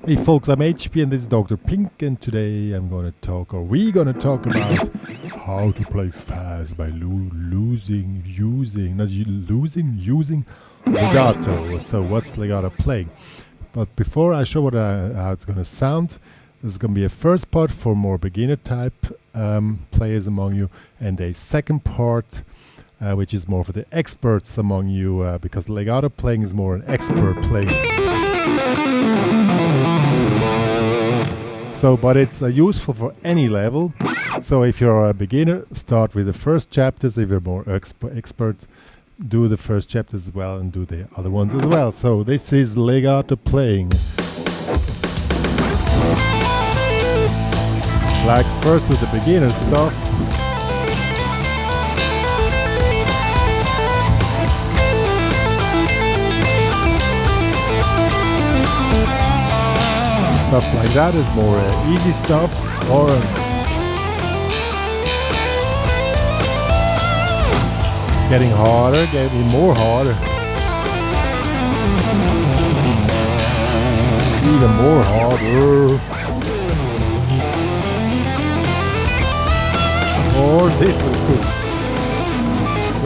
Hey folks, I'm HP and this is Dr. Pink, and today we're gonna talk about how to play fast by using legato. So what's legato playing? But before I show how it's gonna sound, there's gonna be a first part for more beginner type players among you, and a second part which is more for the experts among you, because legato playing is more an expert playing. So, but it's useful for any level. So if you're a beginner, start with the first chapters. If you're more expert, do the first chapters as well and do the other ones as well. So this is legato playing. Like first with the beginner stuff. Stuff like that is more easy stuff, or getting harder, getting more harder, even more harder, or this was cool.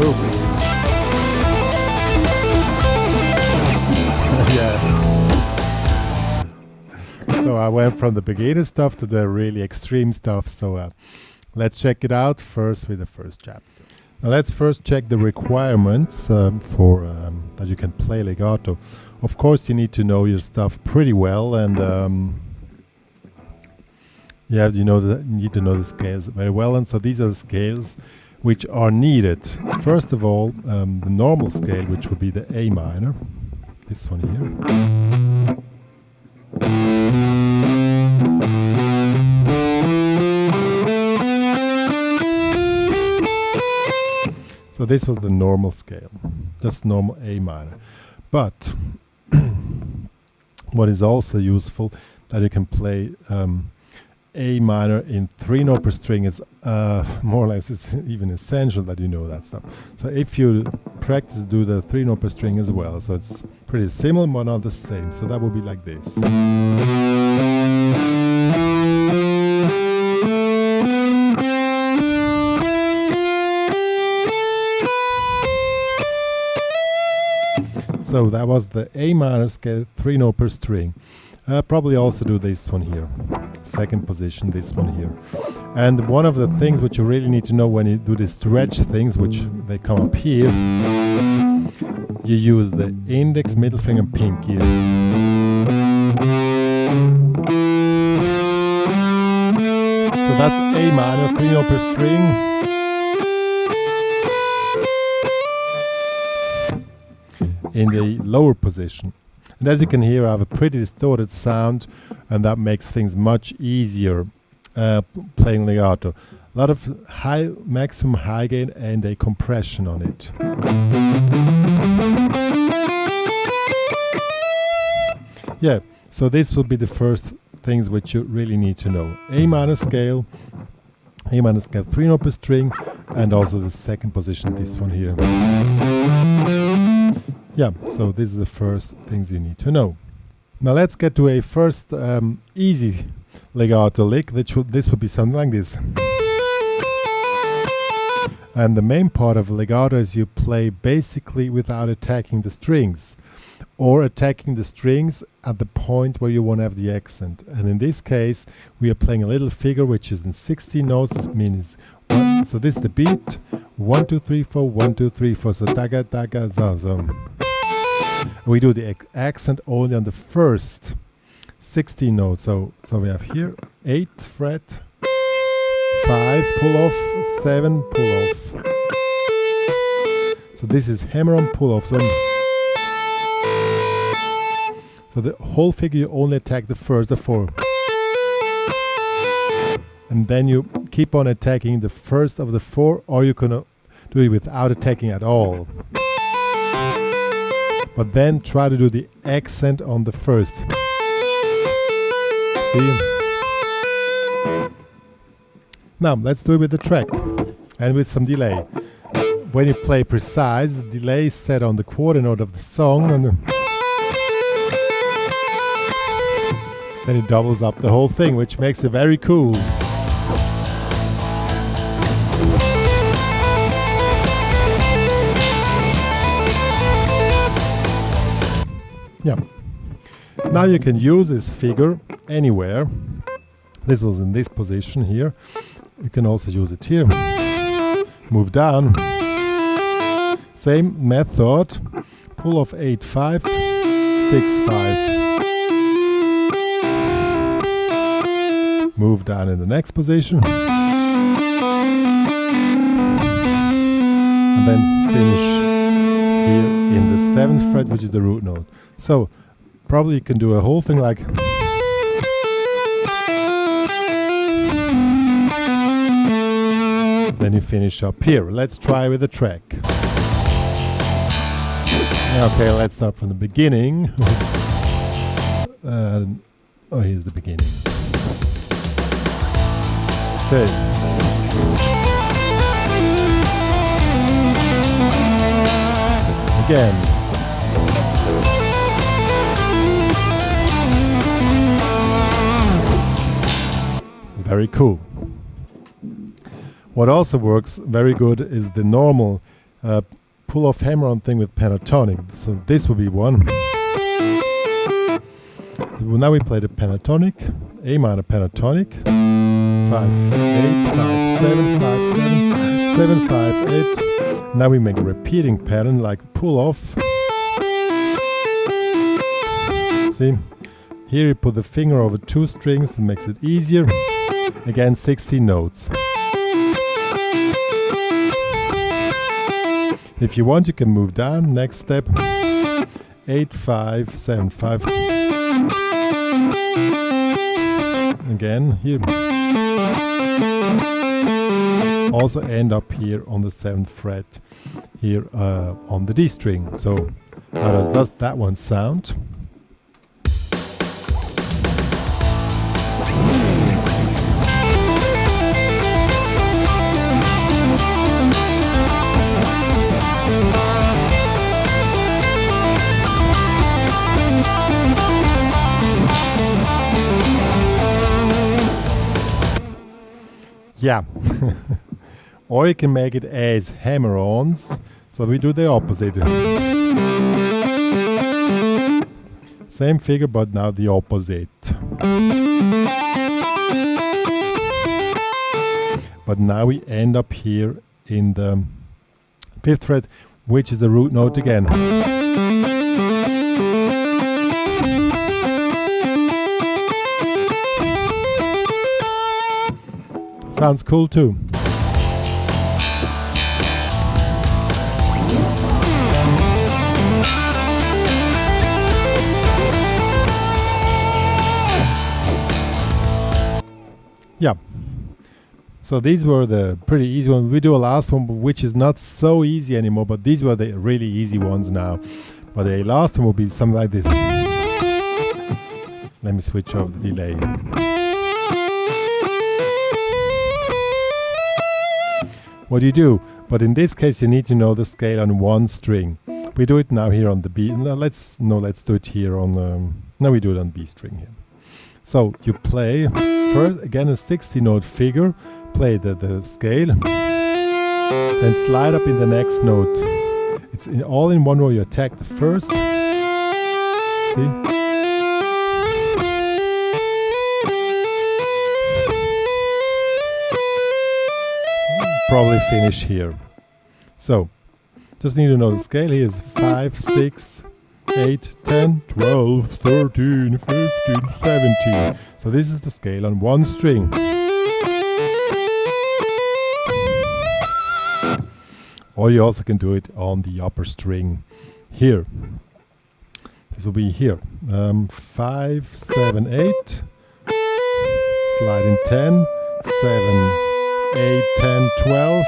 Oops. Yeah. So I went from the beginner stuff to the really extreme stuff. So let's check it out first with the first chapter. Now let's first check the requirements for that you can play legato. Of course, you need to know your stuff pretty well, and you need to know the scales very well. And so these are the scales which are needed. First of all, the normal scale, which would be the A minor. This one here. So this was the normal scale, just normal A minor. But what is also useful, that you can play A minor in 3 note per string is more or less, it's even essential that you know that stuff. So if you practice, do the 3 note per string as well. So it's pretty similar but not the same. So that would be like this. So that was the A minor scale, 3 note per string. Probably also do this one here, second position, this one here. And one of the things which you really need to know when you do the stretch things, which they come up here, you use the index, middle finger, and pinky. So that's A minor, 3 note per string. In the lower position. And as you can hear, I have a pretty distorted sound, and that makes things much easier playing legato. A lot of maximum high gain and a compression on it. Yeah, so this will be the first things which you really need to know. A minor scale, 3 note per string, and also the second position, this one here. Yeah, so this is the first things you need to know. Now let's get to a first easy legato lick. This would be something like this. And the main part of legato is you play basically without attacking the strings, or attacking the strings at the point where you want to have the accent. And in this case, we are playing a little figure which is in 16 notes. This means one. So this is the beat. 1, 2, 3, 4, 1, 2, 3, 4. So daga, daga, za, za. We do the accent only on the first 16 notes. So we have here 8 fret, 5 pull off, 7 pull off. So this is hammer on pull off. So the whole figure you only attack the first, the 4. And then you keep on attacking the first of the 4, or you can do it without attacking at all. But then try to do the accent on the first. See? Now let's do it with the track and with some delay. When you play precise, the delay is set on the quarter note of the song, and then it doubles up the whole thing, which makes it very cool. Yeah. Now you can use this figure anywhere. This was in this position here. You can also use it here. Move down. Same method. Pull off 8-5, 6-5. Move down in the next position. And then finish here in the 7th fret, which is the root note. So probably you can do a whole thing like then you finish up here. Let's try with the track. Okay, let's start from the beginning. Here's the beginning. Okay. Again. It's very cool. What also works very good is the normal pull-off hammer-on thing with pentatonic. So this will be one. Now we play the pentatonic, A minor pentatonic, 5, 8, 5, 7, 5, 7, 7, 5, 8. Now we make a repeating pattern like pull-off. See? Here you put the finger over 2 strings, it makes it easier. Again, 16 notes. If you want, you can move down. Next step, 8, 5, 7, 5. Again, here. Also end up here on the 7th fret, here on the D string. So how does that one sound? Yeah. Or you can make it as hammer-ons. So we do the opposite. Same figure, but now the opposite. But now we end up here in the 5th fret, which is the root note again. Sounds cool too. Yeah. So these were the pretty easy ones. We do a last one, which is not so easy anymore, but these were the really easy ones now. But the last one will be something like this. Let me switch off the delay. What do you do? But in this case, you need to know the scale on 1 string. We do it now here on the B. Let's do it here on. Now we do it on B string here. So you play first again a 60-note figure. Play the scale. Then slide up in the next note. It's all in one row. You attack the first. See. Probably finish here. So, just need to know the scale. Here's 5, 6, 8, 10, 12, 13, 15, 17. So this is the scale on 1 string. Or you also can do it on the upper string here. This will be here. 5, 7, 8. Slide in 10, 7, 8, 10, 12,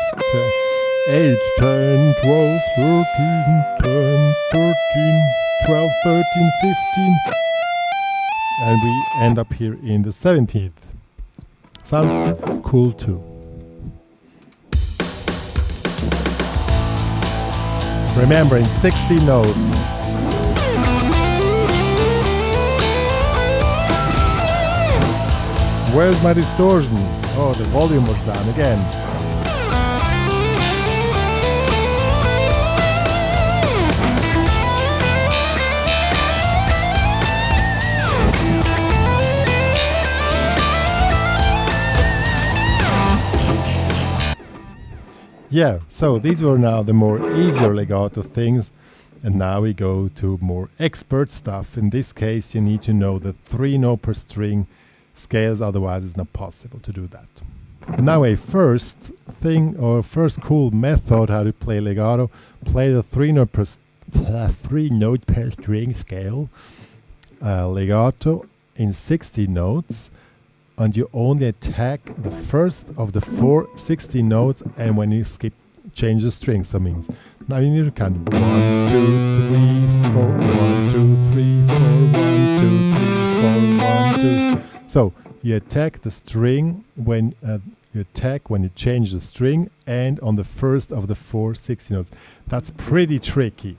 8, 10, 12, 13, 10, 13, 12, 13, 15. And we end up here in the 17th. Sounds cool too. Remember, in 60 notes. Where's my distortion? Oh, the volume was down again. Yeah, so these were now the more easier legato things, and now we go to more expert stuff. In this case, you need to know the 3-note per string scales, otherwise it's not possible to do that. Now a first thing, or first cool method how to play legato, play the 3-note per string scale legato in 60 notes, and you only attack the first of the 4 60 notes, and when you skip, change the string. So that means now you need to count 1, 2, 3, 4, 1, 2, 3, 4, 1, 2, 3, 4, 1, 2. So you attack the string when you change the string, and on the first of the 4 60 notes. That's pretty tricky.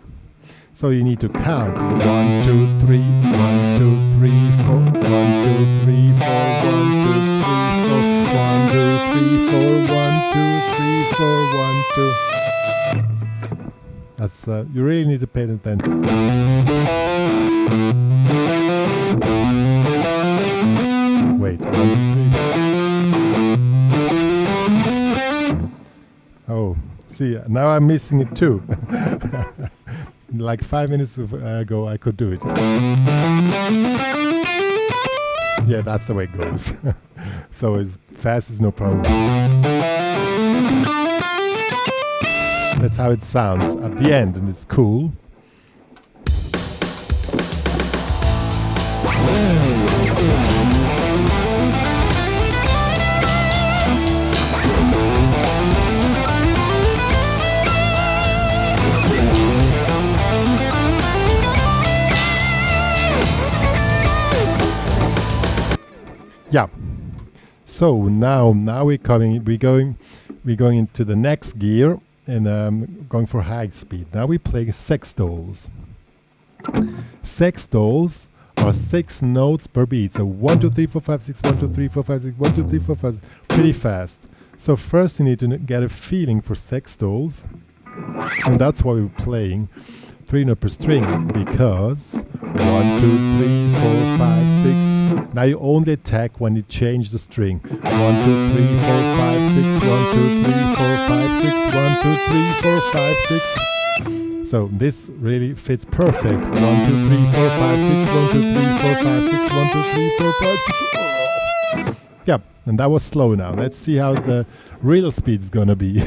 So you need to count 1, 2, 3, 1, 2, 3, 4, 1, 2, 3, 4, 1, 2, 3, 4, 1, 2, 3, 4, 1, 2, 3, 4, 1, 2. That's you really need to pay attention. Wait, 1, 2, 3. Oh, see, now I'm missing it too. Like 5 minutes ago, I could do it. Yeah, that's the way it goes. So as fast as no problem. That's how it sounds at the end, and it's cool. Yeah. So now we're going into the next gear, and going for high speed. Now we play sextols. Sextols are 6 notes per beat. So 1, 2, 3, 4, 5, 6, 1, 2, 3, 4, 5, 6, 1, 2, 3, 4, 5, 6, pretty fast. So first you need to get a feeling for sextols, and that's why we're playing 3-note per string, because 1, 2, 3, 4, 5, 6. Now you only attack when you change the string. 1, 2, 3, 4, 5, 6, 1, 2, 3, 4, 5, 6, 1, 2, 3, 4, 5, 6. So this really fits perfect. 1, 2, 3, 4, 5, 6, 1, 2, 3, 4, 5, 6, 1, 2, 3, 4, 5, 6. Yeah, and that was slow now. Let's see how the real speed is gonna be.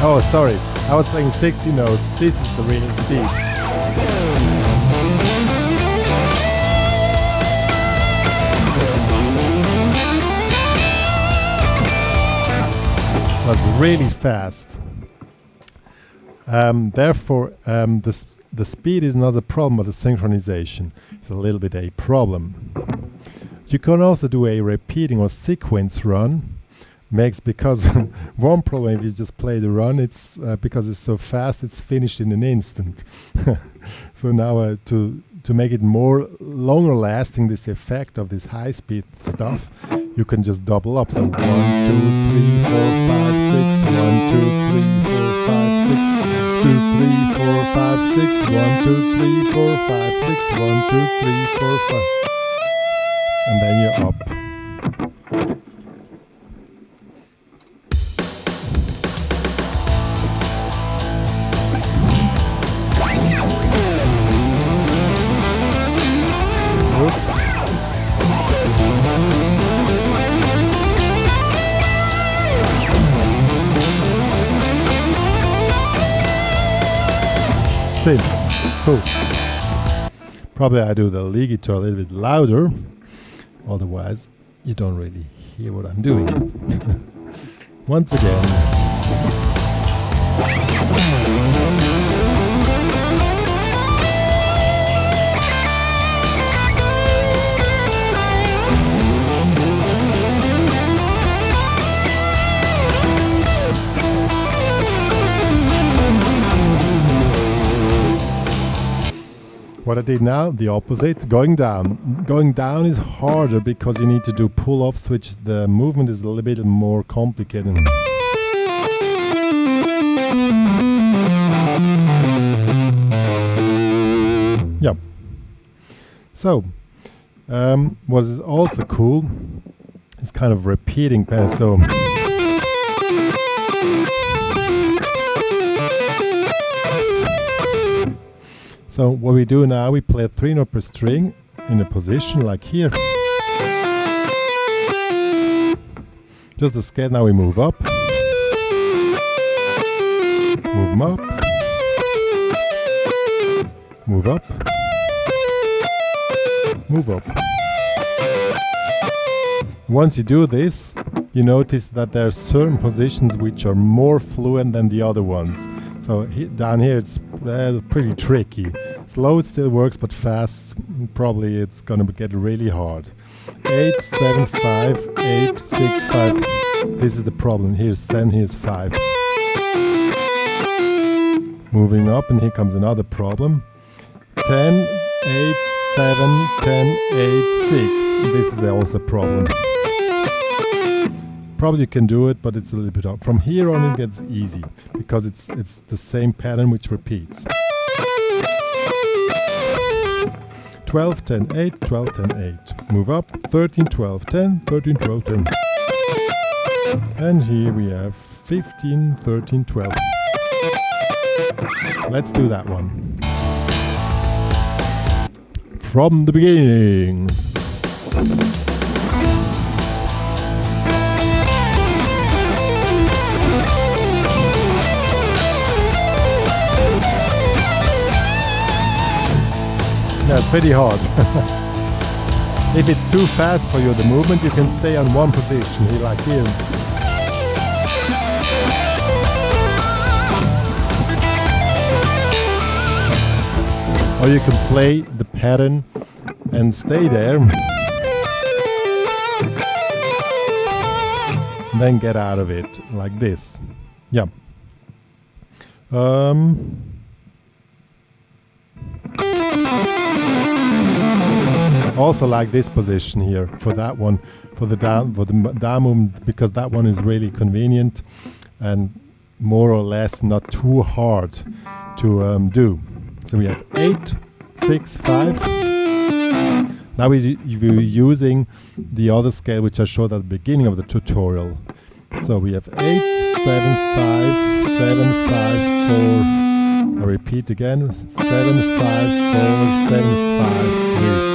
Oh, sorry, I was playing 60 notes. This is the real speed. So it's really fast. Therefore, the speed is not a problem, but the synchronization is a little bit a problem. You can also do a repeating or sequence run. Because one problem, if you just play the run, it's because it's so fast, it's finished in an instant. So now to make it more longer lasting, this effect of this high speed stuff, you can just double up. So 1, 2, 3, 4, 5, 6, 1, 2, 3, 4, 5, 6, 2, 3, 4, 5, 6, 1, 2, 3, 4, 5, 6, 1, 2, 3, 4, 5. And then you're up. It's cool. Probably I do the legato a little bit louder, otherwise you don't really hear what I'm doing. Once again. What I did now, the opposite, going down. Going down is harder because you need to do pull-offs, which the movement is a little bit more complicated. Yeah. So, what is also cool is kind of repeating pattern. So what we do now, we play a 3-note per string in a position like here. Just a scale. Now we move up, move 'em up, move up, move up. Once you do this, you notice that there are certain positions which are more fluent than the other ones. So down here it's pretty tricky. Slow it still works, but fast probably it's gonna get really hard. 8, 7, 5, 8, 6, 5. This is the problem. Here's 7, here's 5. Moving up, and here comes another problem. 10, 8, 7, 10, 8, 6. This is also a problem. Probably you can do it, but it's a little bit hard. From here on it gets easy because it's the same pattern which repeats. 12, 10, 8, 12, 10, 8. Move up, 13, 12, 10, 13, 12, 10. And here we have 15, 13, 12. Let's do that one. From the beginning. Yeah, it's pretty hard. If it's too fast for you, the movement, you can stay on one position here, like here. Or you can play the pattern and stay there. And then get out of it, like this. Yeah. Also like this position here for that one, for the down movement, because that one is really convenient and more or less not too hard to do. So we have 8, 6, 5. Now we're using the other scale which I showed at the beginning of the tutorial. So we have 8, 7, 5, 7, 5, 4. I repeat again, 7, 5, 4, 7, 5, 3.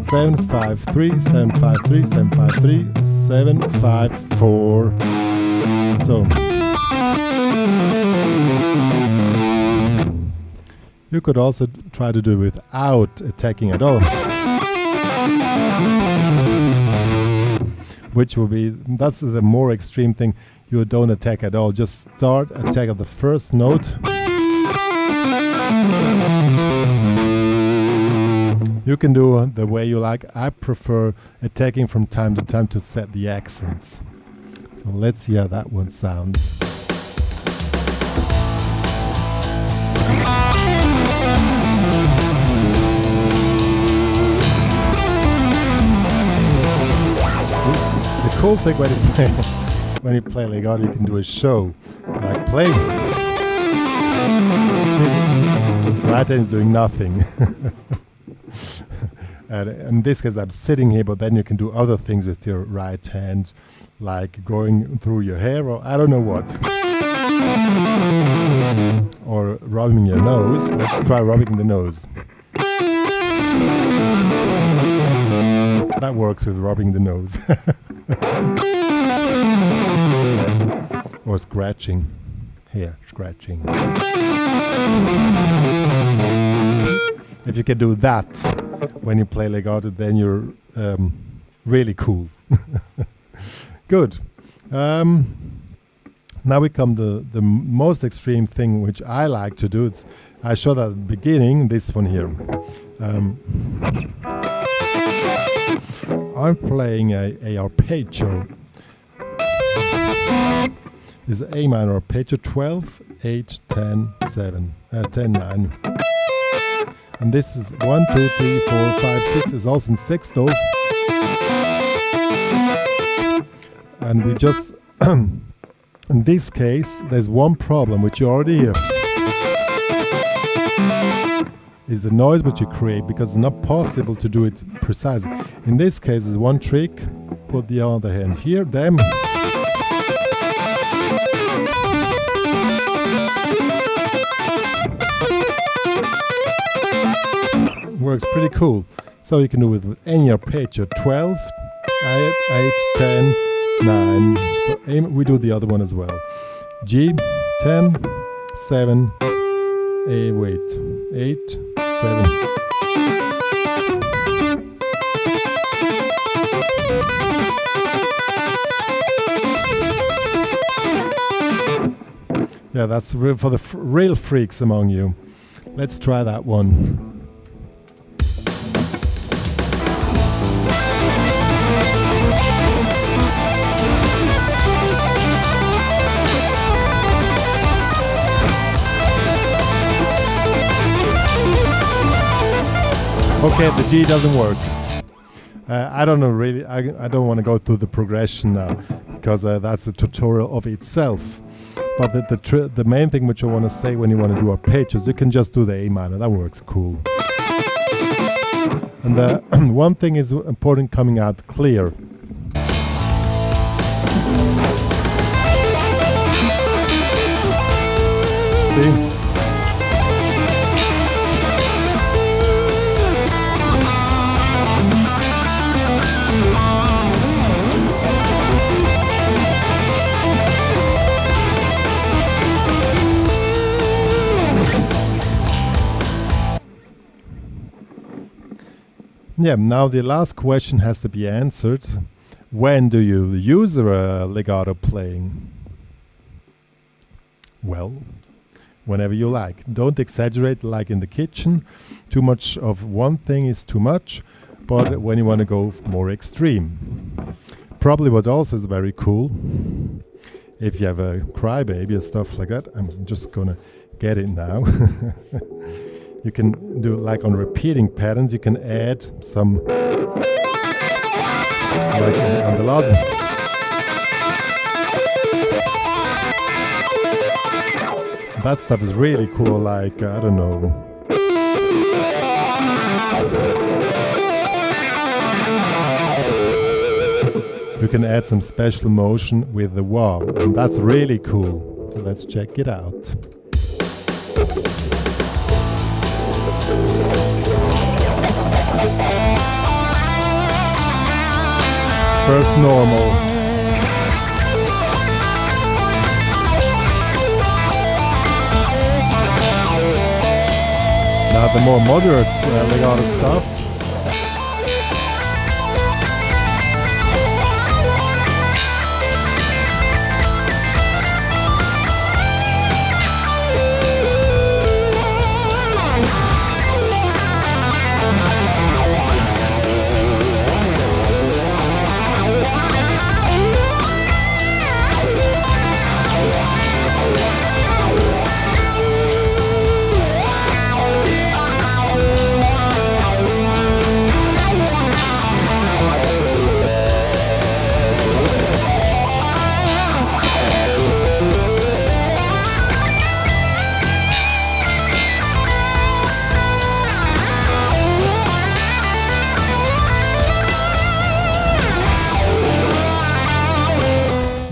7, 5, 3, 7, 5, 3, 7, 5, 3, 7, 5, 4. So you could also try to do it without attacking at all. Which will be, that's the more extreme thing. You don't attack at all, just start attack at the first note. You can do the way you like. I prefer attacking from time to time to set the accents. So let's see how that one sounds. The cool thing when you play Legato, you can do a show, like play. Right hand is doing nothing. And in this case, I'm sitting here, but then you can do other things with your right hand, like going through your hair, or I don't know what. Or rubbing your nose. Let's try rubbing the nose. That works with rubbing the nose. Or scratching. Here, scratching. If you can do that when you play Legato, then you're really cool. Good. Now we come to the most extreme thing which I like to do. I showed at the beginning, this one here. I'm playing a arpeggio. This is A minor arpeggio, 12, 8, 10, 7, 10, 9. And this is 1, 2, 3, 4, 5, 6 is also in sextals. And we just, in this case, there's one problem which you already hear. Is the noise which you create, because it's not possible to do it precisely. In this case, there's one trick. Put the other hand here, then works pretty cool. So you can do it with any arpeggio, 12, 8, 10, 9. So we do the other one as well. G, 10, 7, 8, 7. Yeah, that's for the real freaks among you. Let's try that one. Okay, the G doesn't work. I don't know really, I don't want to go through the progression now, because that's a tutorial of itself. But the main thing which I want to say when you want to do arpeggios, you can just do the A minor, that works cool. And one thing is important, coming out clear. See? Yeah, now the last question has to be answered. When do you use the legato playing? Well, whenever you like. Don't exaggerate like in the kitchen. Too much of one thing is too much, but when you want to go more extreme. Probably what also is very cool, if you have a crybaby or stuff like that, I'm just gonna get it now. You can do like on repeating patterns, you can add some, like on the last one. That stuff is really cool, like, I don't know. You can add some special motion with the wah, and that's really cool. So let's check it out. First normal. Now the more moderate legato stuff.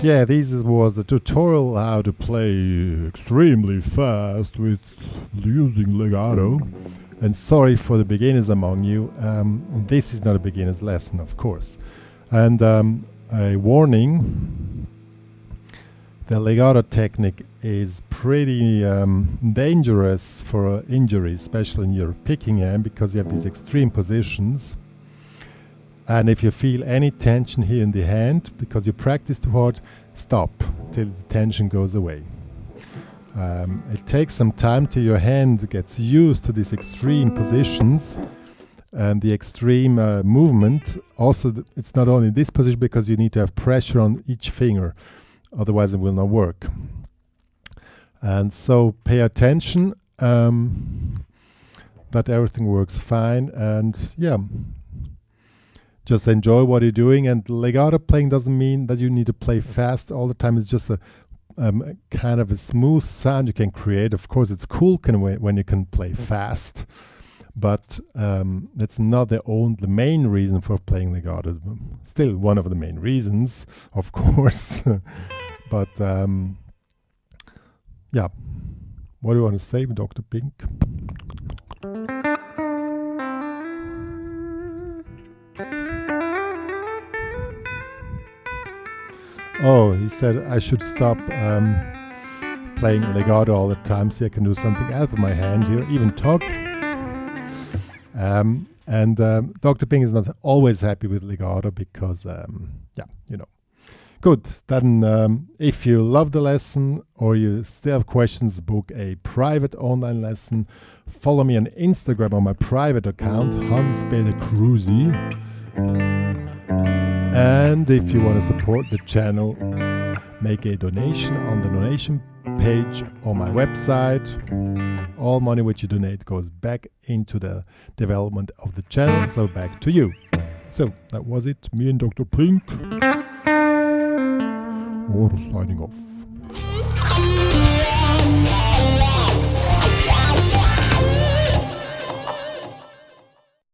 Yeah, this was the tutorial how to play extremely fast with using legato. And sorry for the beginners among you, this is not a beginner's lesson, of course. And a warning, the legato technique is pretty dangerous for injuries, especially in your picking hand, because you have these extreme positions. And if you feel any tension here in the hand, because you practice too hard, stop till the tension goes away. It takes some time till your hand gets used to these extreme positions and the extreme movement. Also, it's not only this position, because you need to have pressure on each finger, otherwise it will not work. And so pay attention that everything works fine, and yeah, just enjoy what you're doing. And legato playing doesn't mean that you need to play fast all the time. It's just a kind of a smooth sound you can create. Of course, it's cool when you can play fast, but that's not the main reason for playing legato. Still one of the main reasons, of course. But yeah, what do you want to say, Dr. Pink? Oh, he said I should stop playing legato all the time so I can do something else with my hand here, even talk. And Dr. Ping is not always happy with legato because, yeah, you know. Good. Then if you love the lesson or you still have questions, book a private online lesson. Follow me on Instagram on my private account, HPCrazy. And if you want to support the channel, make a donation on the donation page on my website. All money which you donate goes back into the development of the channel, so back to you. So that was it. Me and Dr. Pink. Or signing off.